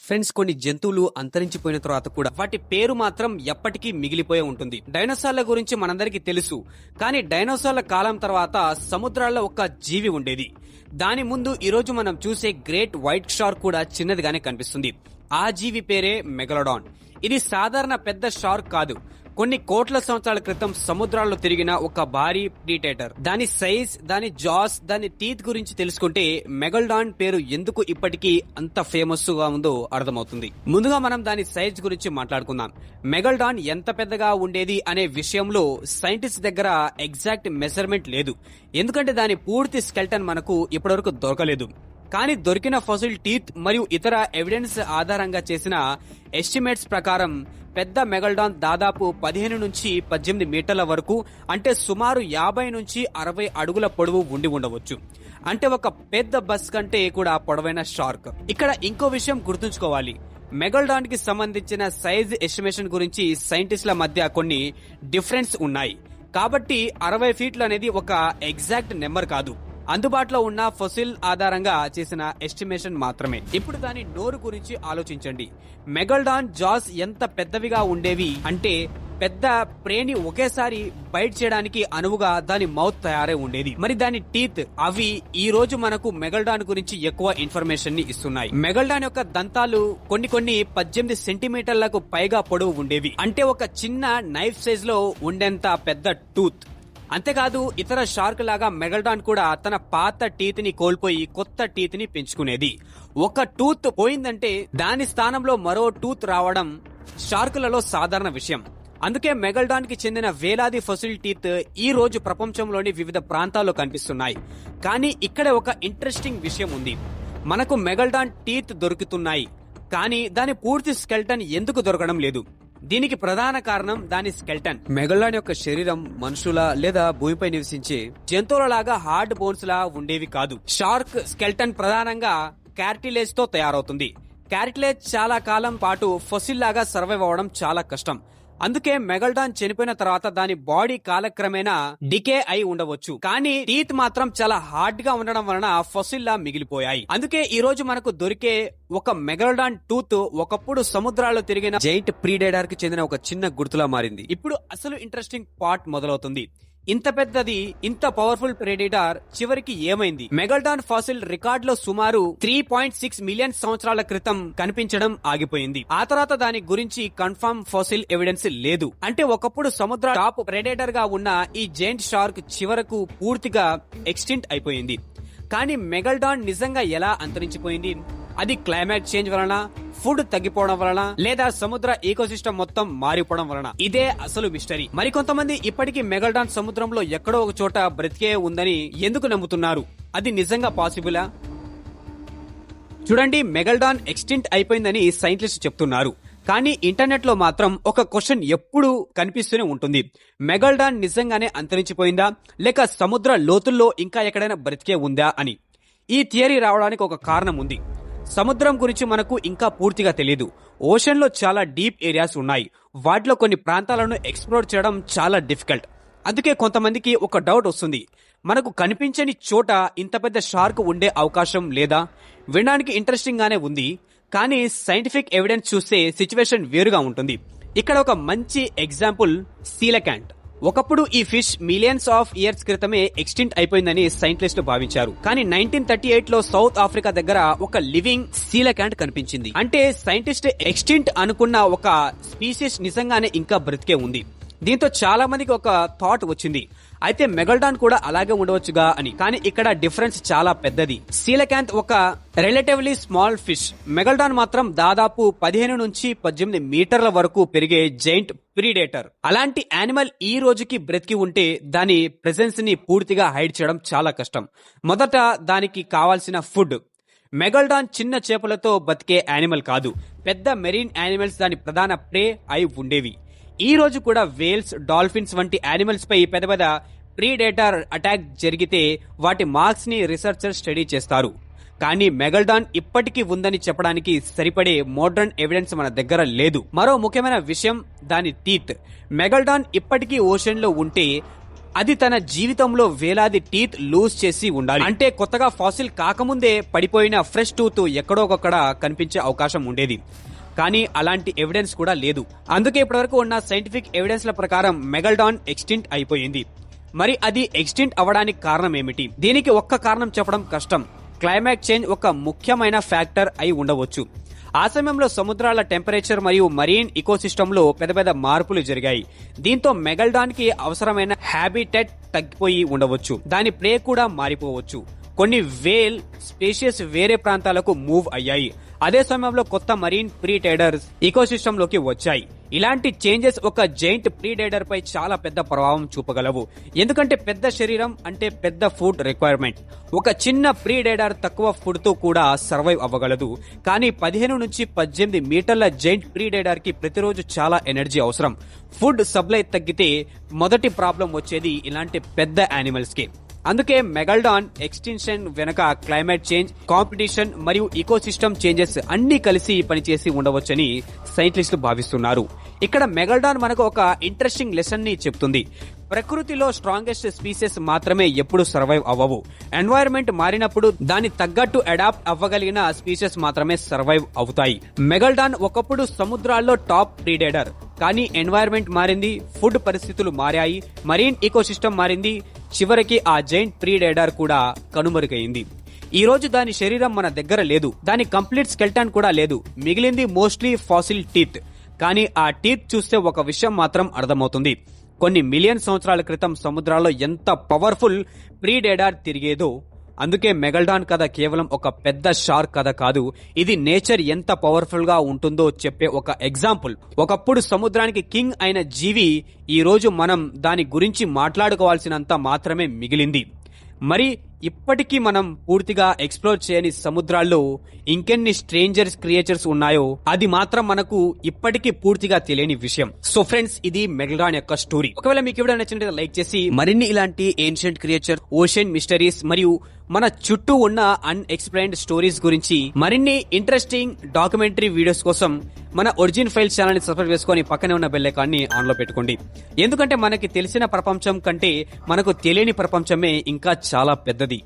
Friends, కొన్ని జంతువులు అంతరించిపోయిన తర్వాత కూడా వాటి పేరు మాత్రం ఎప్పటికీ మిగిలిపోయే ఉంటుంది. డైనోసార్ల గురించి మనందరికీ తెలుసు, కానీ డైనోసార్ల కాలం తర్వాత సముద్రాల్లో ఒక జీవి ఉండేది. దాని ముందు ఈరోజు మనం చూసే గ్రేట్ వైట్ షార్క్ కూడా చిన్నదిగానే కనిపిస్తుంది. ఆ జీవి పేరే మెగలోడాన్. ఇది సాధారణ పెద్ద షార్క్ కాదు. కొన్ని కోట్ల సంవత్సరాల క్రితం సముద్రాల్లో తిరిగిన ఒక భారీ ప్రీడేటర్. దాని సైజ్, దాని జాస్, దాని టీత్ గురించి తెలుసుకుంటే మెగల్డాన్ పేరు ఎందుకు ఇప్పటికీ అంత ఫేమస్ గా ఉందో అర్థమవుతుంది. ముందుగా మనం దాని సైజ్ గురించి మాట్లాడుకుందాం. మెగల్డాన్ ఎంత పెద్దగా ఉండేది అనే విషయంలో సైంటిస్ట్ దగ్గర ఎగ్జాక్ట్ మెజర్మెంట్ లేదు, ఎందుకంటే దాని పూర్తి స్కెల్టన్ మనకు ఇప్పటివరకు దొరకలేదు. కానీ దొరికిన ఫాసిల్ టీత్ మరియు ఇతర ఎవిడెన్స్ ఆధారంగా చేసిన ఎస్టిమేట్స్ ప్రకారం పెద్ద మెగల్డాన్ దాదాపు 15 నుంచి 18 మీటర్ల వరకు, అంటే సుమారు 50 నుంచి 60 అడుగుల పొడవు ఉండి ఉండవచ్చు. అంటే ఒక పెద్ద బస్ కంటే కూడా పొడవైన షార్క్. ఇక్కడ ఇంకో విషయం గుర్తుంచుకోవాలి. మెగల్డాన్ కి సంబంధించిన సైజ్ ఎస్టిమేషన్ గురించి సైంటిస్టుల మధ్య కొన్ని డిఫరెన్స్ ఉన్నాయి. కాబట్టి 60 ఫీట్లు అనేది ఒక ఎగ్జాక్ట్ నెంబర్ కాదు, అందుబాటులో ఉన్న ఫొసిల్ ఆధారంగా చేసిన ఎస్టిమేషన్ మాత్రమే. ఇప్పుడు దాని నోరు గురించి ఆలోచించండి. మెగల్డాన్ జాస్ ఎంత పెద్దవిగా ఉండేవి అంటే పెద్ద ప్రేని ఒకేసారి బైట్ చేయడానికి అనువుగా దాని మౌత్ తయారై ఉండేది. మరి దాని టీత్, అవి ఈ రోజు మనకు మెగల్డాన్ గురించి ఎక్కువ ఇన్ఫర్మేషన్ ని ఇస్తున్నాయి. మెగల్డాన్ యొక్క దంతాలు కొన్ని 18 సెంటీమీటర్లకు పైగా పొడవు ఉండేవి, అంటే ఒక చిన్న నైఫ్ సైజ్ లో ఉండేంత పెద్ద టూత్. అంతేకాదు ఇతర షార్క్ లాగా మెగల్డాన్ కూడా తన పాత టీత్ ని కోల్పోయి కొత్త టీత్ ని పెంచుకునేది. ఒక టూత్ పోయిందంటే దాని స్థానంలో మరో టూత్ రావడం షార్కులలో సాధారణ విషయం. అందుకే మెగల్డాన్ కి చెందిన వేలాది ఫొసిల్ టీత్ ఈ రోజు ప్రపంచంలోని వివిధ ప్రాంతాల్లో కనిపిస్తున్నాయి. కానీ ఇక్కడ ఒక ఇంట్రెస్టింగ్ విషయం ఉంది. మనకు మెగల్డాన్ టీత్ దొరుకుతున్నాయి, కానీ దాని పూర్తి స్కెల్టన్ ఎందుకు దొరకడం లేదు? దీనికి ప్రధాన కారణం దాని స్కెల్టన్. మెగల్డాన్ యొక్క శరీరం మనుషుల లేదా భూమిపై నివసించే జంతువుల లాగా హార్డ్ బోన్స్ లా ఉండేవి కాదు. షార్క్ స్కెల్టన్ ప్రధానంగా కార్టిలేజ్ తో తయారవుతుంది. కార్టిలేజ్ చాలా కాలం పాటు ఫొసిల్ లాగా సర్వైవ్ అవ్వడం చాలా కష్టం. అందుకే మెగల్డాన్ చనిపోయిన తర్వాత దాని బాడీ కాలక్రమేణా డికే అయి ఉండవచ్చు, కానీ టీత్ మాత్రం చాలా హార్డ్ గా ఉండడం వలన ఫొసిల్ లా మిగిలిపోయాయి. అందుకే ఈ రోజు మనకు దొరికే ఒక మెగల్డాన్ టూత్ ఒకప్పుడు సముద్రాల్లో తిరిగిన జైంట్ ప్రీడేటర్ కి చెందిన ఒక చిన్న గుర్తులా మారింది. ఇప్పుడు అసలు ఇంట్రెస్టింగ్ పార్ట్ మొదలవుతుంది. ఇంత పెద్దది, ఇంత పవర్ఫుల్ ప్రెడేటర్ చివరికి ఏమైంది? మెగల్డాన్ ఫాసిల్ రికార్డ్ లో సుమారు 3.6 మిలియన్ సంవత్సరాల క్రితం కనిపించడం ఆగిపోయింది. ఆ తర్వాత దాని గురించి కన్ఫర్మ్ ఫాసిల్ ఎవిడెన్స్ లేదు. అంటే ఒకప్పుడు సముద్ర టాప్ ప్రెడేటర్ గా ఉన్న ఈ జైంట్ షార్క్ చివరకు పూర్తిగా ఎక్స్టింక్ట్ అయిపోయింది. కానీ మెగల్డాన్ నిజంగా ఎలా అంతరించిపోయింది? అది క్లైమేట్ చేంజ్ వలన, ఫుడ్ తగ్గిపోవడం వలన, లేదా సముద్ర ఈకోసిస్టమ్ మొత్తం మారిపోవడం వలన? ఇదే అసలు మిస్టరీ. మరికొంతమంది ఇప్పటికీ మెగల్డాన్ సముద్రంలో ఎక్కడో ఒక చోట బ్రతికే ఉందని ఎందుకు నమ్ముతున్నారు? అది నిజంగా పాసిబులా? చూడండి, మెగల్డాన్ ఎక్స్టింక్ట్ అయిపోయిందని సైంటిస్ట్ చెప్తున్నారు, కానీ ఇంటర్నెట్ లో మాత్రం ఒక క్వశ్చన్ ఎప్పుడు కనిపిస్తూనే ఉంటుంది. మెగల్డాన్ నిజంగానే అంతరించిపోయిందా, లేక సముద్ర లోతుల్లో ఇంకా ఎక్కడైనా బ్రతికే ఉందా అని. ఈ థియరీ రావడానికి ఒక కారణం ఉంది. సముద్రం గురించి మనకు ఇంకా పూర్తిగా తెలియదు. ఓషన్ లో చాలా డీప్ ఏరియాస్ ఉన్నాయి. వాటిలో కొన్ని ప్రాంతాలను ఎక్స్ప్లోర్ చేయడం చాలా డిఫికల్ట్. అందుకే కొంతమందికి ఒక డౌట్ వస్తుంది, మనకు కనిపించని చోట ఇంత పెద్ద షార్క్ ఉండే అవకాశం లేదా? వినడానికి ఇంట్రెస్టింగ్ గానే ఉంది, కానీ సైంటిఫిక్ ఎవిడెన్స్ చూస్తే సిచ్యువేషన్ వేరుగా ఉంటుంది. ఇక్కడ ఒక మంచి ఎగ్జాంపుల్ సీలకాంట్. ఒకప్పుడు ఈ ఫిష్ మిలియన్స్ ఆఫ్ ఇయర్స్ క్రితమే ఎక్స్టింక్ట్ అయిపోయిందని సైంటిస్టులు భావించారు. కానీ 1938 లో సౌత్ ఆఫ్రికా దగ్గర ఒక లివింగ్ సీలకాంట్ కనిపించింది. అంటే సైంటిస్ట్ ఎక్స్టింక్ట్ అనుకున్న ఒక స్పీసీస్ నిజంగానే ఇంకా బ్రతికే ఉంది. దీంతో చాలా మందికి ఒక థాట్ వచ్చింది, అయితే మెగల్డాన్ కూడా అలాగే ఉండవచ్చుగా అని. కానీ ఇక్కడ డిఫరెన్స్ చాలా పెద్దది. సీలకాంత్ ఒక రిలేటివ్లీ స్మాల్ ఫిష్. మెగల్డాన్ మాత్రం దాదాపు 15 నుంచి 18 మీటర్ల వరకు పెరిగే జైంట్ ప్రీడేటర్. అలాంటి యానిమల్ ఈ రోజుకి బ్రతికి ఉంటే దాని ప్రెజెన్స్ ని పూర్తిగా హైడ్ చేయడం చాలా కష్టం. మొదట దానికి కావాల్సిన ఫుడ్. మెగల్డాన్ చిన్న చేపలతో బతికే యానిమల్ కాదు, పెద్ద మెరీన్ యానిమల్స్ దాని ప్రధాన ప్రే అయి ఉండేవి. ఈ రోజు కూడా వేల్స్, డాల్ఫిన్స్ వంటి యానిమల్స్ పై పెద్ద పెద్ద ప్రీడేటర్ అటాక్ జరిగితే వాటి మార్క్స్ ని రీసెర్చర్స్ స్టడీ చేస్తారు. కానీ మెగల్డాన్ ఇప్పటికీ ఉందని చెప్పడానికి సరిపడే మోడర్న్ ఎవిడెన్స్ మన దగ్గర లేదు. మరో ముఖ్యమైన విషయం దాని టీత్. మెగల్డాన్ ఇప్పటికీ ఓషన్ లో ఉంటే అది తన జీవితంలో వేలాది టీత్ లూజ్ చేసి ఉండాలి. అంటే కొత్తగా ఫాసిల్ కాకముందే పడిపోయిన ఫ్రెష్ టూత్ ఎక్కడోకొక్కడ కనిపించే అవకాశం ఉండేది. కానీ అలాంటి ఎవిడెన్స్ కూడా లేదు. అందుకే ఇప్పటివరకు ఉన్న సైంటిఫిక్ ఎవిడెన్స్ ల ప్రకారం మెగల్డాన్ ఎక్స్టింక్ట్ అయిపోయింది. మరి అది ఎక్స్టింక్ట్ అవ్వడానికి కారణం ఏమిటి? దీనికి ఒక్క కారణం చెప్పడం కష్టం. క్లైమాట్ చేంజ్ ఒక ముఖ్యమైన ఫ్యాక్టర్ అయి ఉండవచ్చు. ఆ సమయంలో సముద్రాల టెంపరేచర్ మరియు మరీన్ ఇకోసిస్టమ్ లో పెద్ద పెద్ద మార్పులు జరిగాయి. దీంతో మెగల్డాన్ కి అవసరమైన హ్యాబిటెట్ తగ్గిపోయి ఉండవచ్చు. దాని ప్రే కూడా మారిపోవచ్చు. కొన్ని వేల్ స్పీషీస్ వేరే ప్రాంతాలకు మూవ్ అయ్యాయి. అదే సమయంలో కొత్త మరీన్ ప్రీడేటర్స్ ఇకోసిస్టమ్ లోకి వచ్చాయి. ఇలాంటి చేంజెస్ ఒక జైంట్ ప్రీడేటర్ పై చాలా పెద్ద ప్రభావం చూపగలవు. ఎందుకంటే పెద్ద శరీరం అంటే పెద్ద ఫుడ్ రిక్వైర్మెంట్. ఒక చిన్న ప్రీడేటర్ తక్కువ ఫుడ్ తో కూడా సర్వైవ్ అవ్వగలదు. కానీ 15 నుంచి 18 మీటర్ల జైంట్ ప్రీడేటర్ కి ప్రతిరోజు చాలా ఎనర్జీ అవసరం. ఫుడ్ సప్లై తగ్గితే మొదటి ప్రాబ్లం వచ్చేది ఇలాంటి పెద్ద యానిమల్స్ కి. అందుకే మెగల్డాన్ ఎక్స్టింక్షన్ వెనక క్లైమేట్ చేంజ్, కాంపిటీషన్ మరియు ఈకోసిస్టమ్ చేంజెస్ అన్ని కలిసి పనిచేసి ఉండవచ్చని సైంటిస్టులు భావిస్తున్నారు. ఇక్కడ మెగల్డాన్ మనకు ఒక ఇంట్రెస్టింగ్ లెసన్ ని చెప్తుంది. ప్రకృతిలో స్ట్రాంగెస్ట్ స్పీసెస్ మాత్రమే ఎప్పుడు సర్వైవ్ అవ్వవు. ఎన్వైరన్మెంట్ మారినప్పుడు దాని తగ్గట్టు అడాప్ట్ అవ్వగలిగిన స్పీసెస్ మాత్రమే సర్వైవ్ అవుతాయి. మెగల్డాన్ ఒకప్పుడు సముద్రాల్లో టాప్ ప్రీడేటర్. కానీ ఎన్వైరన్మెంట్ మారింది, ఫుడ్ పరిస్థితులు మారాయి, మరీన్ ఈకోసిస్టమ్ మారింది, చివరికి ఆ జైంట్ ప్రీడేటర్ కూడా కనుమరుగైంది. ఈ రోజు దాని శరీరం మన దగ్గర లేదు. దాని కంప్లీట్ స్కెల్టన్ కూడా లేదు. మిగిలింది మోస్ట్లీ ఫాసిల్ టీత్. కానీ ఆ టీత్ చూస్తే ఒక విషయం మాత్రం అర్థమవుతుంది. కొన్ని మిలియన్ సంవత్సరాల క్రితం సముద్రాల్లో ఎంత పవర్ఫుల్ ప్రీడేటర్ తిరిగేదో. అందుకే మెగల్డాన్ కథ కేవలం ఒక పెద్ద షార్క్ కథ కాదు. ఇది నేచర్ ఎంత పవర్ఫుల్ గా ఉంటుందో చెప్పే ఒక ఎగ్జాంపుల్. ఒకప్పుడు సముద్రానికి కింగ్ అయిన జీవి ఈ రోజు మనం దాని గురించి మాట్లాడుకోవాల్సినంత మాత్రమే మిగిలింది. మరి ఇప్పటికీ మనం పూర్తిగా ఎక్స్ప్లోర్ చేయని సముద్రాల్లో ఇంకెన్ని స్ట్రేంజర్స్ క్రియేచర్స్ ఉన్నాయో అది మాత్రం మనకు ఇప్పటికీ పూర్తిగా తెలియని విషయం. సో ఫ్రెండ్స్, ఇది మెగల్డాన్ యొక్క స్టోరీ. ఒకవేళ మీకు ఎవరైనా నచ్చినట్లయితే లైక్ చేసి మరిన్ని ఇలాంటి ఏన్షియంట్ క్రియేచర్, ఓషన్ మిస్టరీస్ మరియు మన చుట్టూ ఉన్న అన్ఎక్స్ప్లెయిన్డ్ స్టోరీస్ గురించి మరిన్ని ఇంట్రెస్టింగ్ డాక్యుమెంటరీ వీడియోస్ కోసం మన ఒరిజిన్ ఫైల్స్ ఛానల్ ని సబ్స్క్రైబ్ చేసుకుని పక్కనే ఉన్న బెల్ ఐకాన్ ని ఆన్ లో పెట్టుకోండి. ఎందుకంటే మనకి తెలిసిన ప్రపంచం కంటే మనకు తెలియని ప్రపంచమే ఇంకా చాలా పెద్దది.